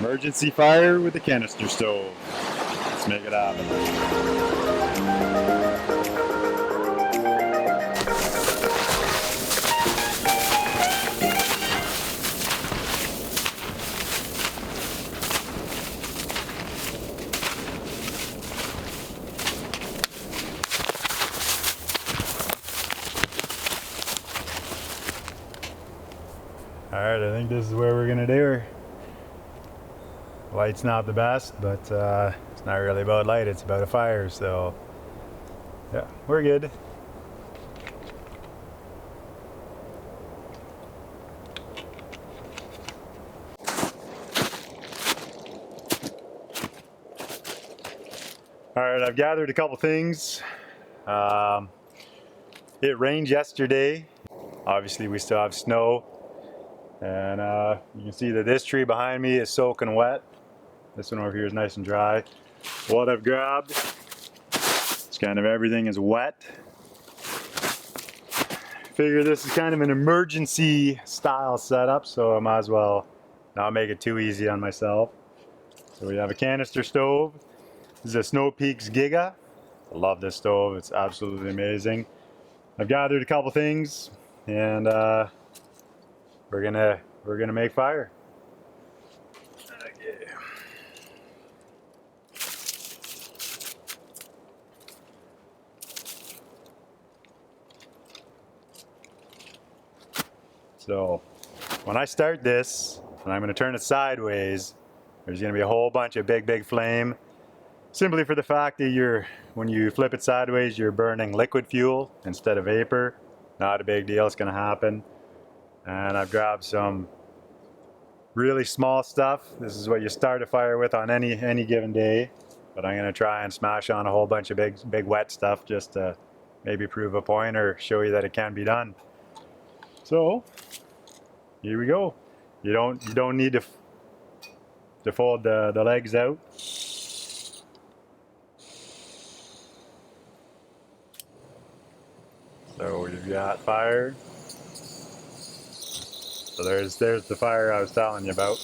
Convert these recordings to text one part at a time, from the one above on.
Emergency fire with the canister stove. Let's make it happen. Alright, I think this is where we're gonna do her. Light's not the best, but it's not really about light, it's about a fire, so yeah, we're good. Alright, I've gathered a couple things. It rained yesterday. Obviously we still have snow. And you can see that this tree behind me is soaking wet. This one over here is nice and dry. What I've grabbed is kind of everything is wet. Figure this is kind of an emergency style setup, so I might as well not make it too easy on myself. So we have a canister stove. This is a Snow Peaks Giga. I love this stove, it's absolutely amazing. I've gathered a couple things and we're gonna make fire. Okay. So when I start this, and I'm going to turn it sideways, there's going to be a whole bunch of big flame. Simply for the fact that when you flip it sideways, you're burning liquid fuel instead of vapor. Not a big deal, it's going to happen. And I've grabbed some really small stuff. This is what you start a fire with on any given day. But I'm going to try and smash on a whole bunch of big wet stuff just to maybe prove a point or show you that it can be done. So here we go. You don't need to fold the legs out. So we've got fire. So there's the fire I was telling you about.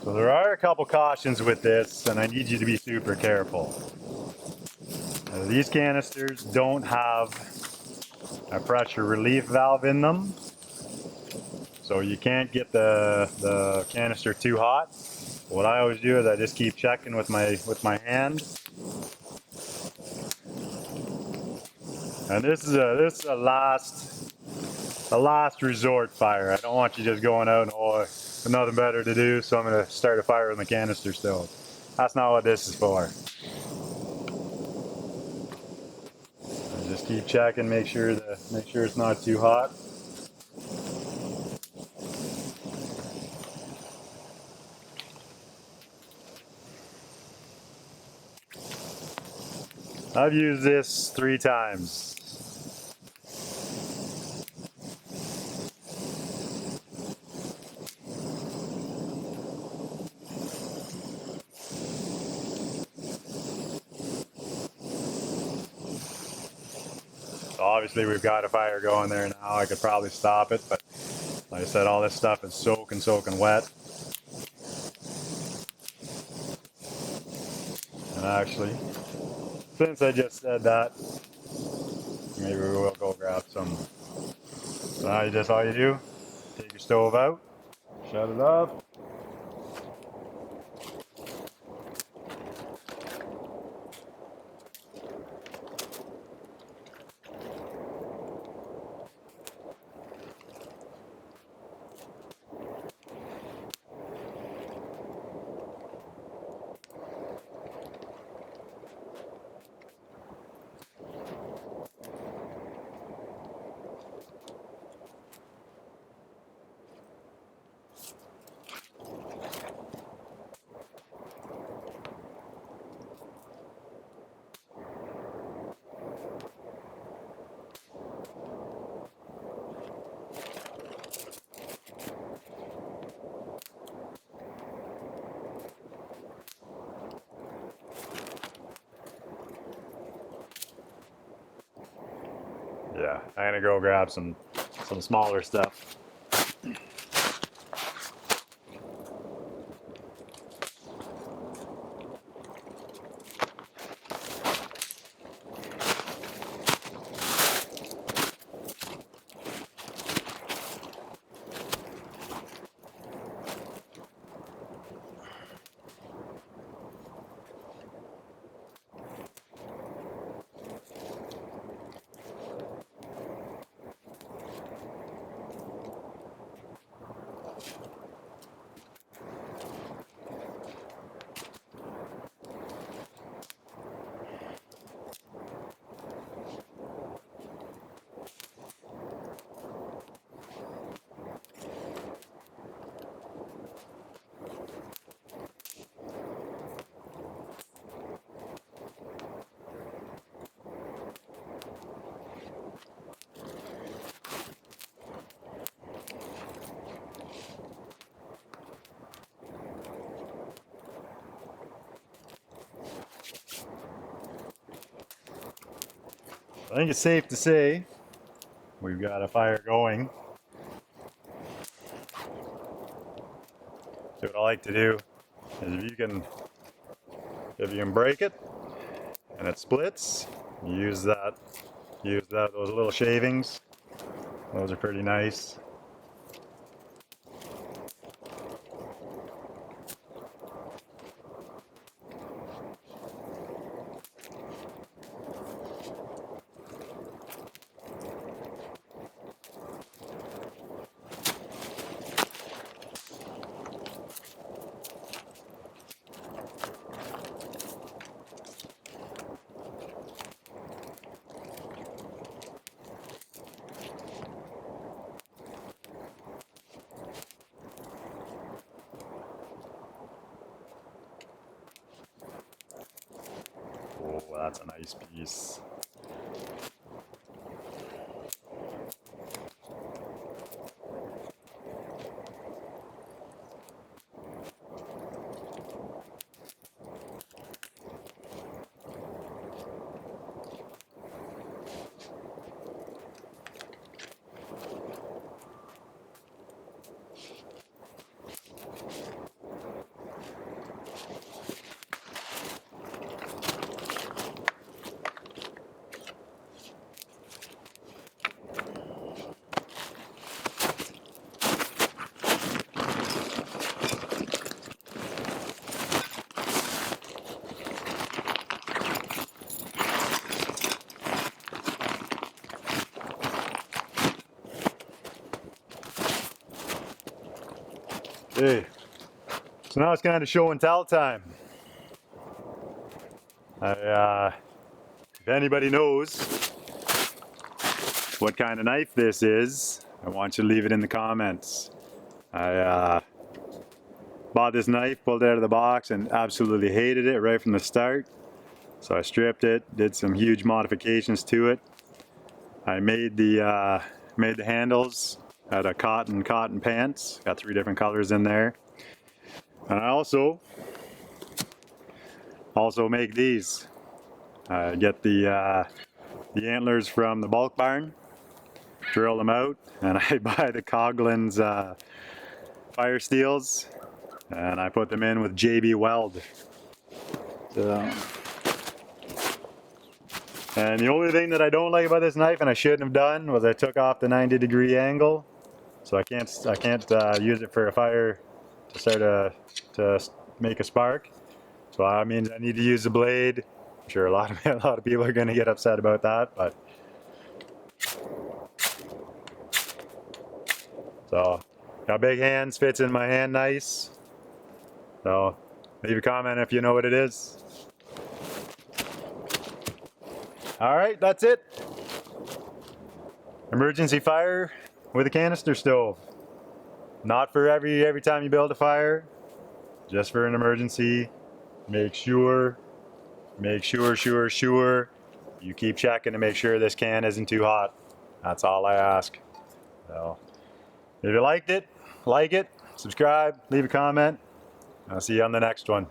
So there are a couple cautions with this, and I need you to be super careful. These canisters don't have a pressure relief valve in them, so you can't get the canister too hot. What I always do is I just keep checking with my hand. And this is a last resort fire. I don't want you just going out and nothing better to do, so I'm going to start a fire with my canister stove. That's not what this is for. I just keep checking, make sure it's not too hot. I've used this 3 times. So obviously we've got a fire going there now. I could probably stop it, but like I said, all this stuff is soaking wet. And actually, since I just said that, maybe we will go grab some. So now all you do, take your stove out, shut it off. Yeah, I'm gonna go grab some smaller stuff. I think it's safe to say we've got a fire going. So what I like to do is if you can break it and it splits, use those little shavings. Those are pretty nice. Oh, that's a nice piece. Okay, so now it's kind of show and tell time. If anybody knows what kind of knife this is, I want you to leave it in the comments. I bought this knife, pulled it out of the box, and absolutely hated it right from the start. So I stripped it, did some huge modifications to it. I made the handles out of cotton pants. Got 3 different colors in there. And I also make these. I get the antlers from the bulk barn, drill them out, and I buy the Coughlin's fire steels, and I put them in with JB Weld. So, and the only thing that I don't like about this knife, and I shouldn't have done, was I took off the 90-degree angle, so I can't use it for a fire to start to make a spark. So that means I need to use the blade. I'm sure a lot of people are going to get upset about that, but so got big hands, fits in my hand nice. So leave a comment if you know what it is. All right, that's it. Emergency fire with a canister stove. Not for every time you build a fire, just for an emergency. Make sure you keep checking to make sure this can isn't too hot. That's all I ask. So if you liked it, like it, subscribe, leave a comment. I'll see you on the next one.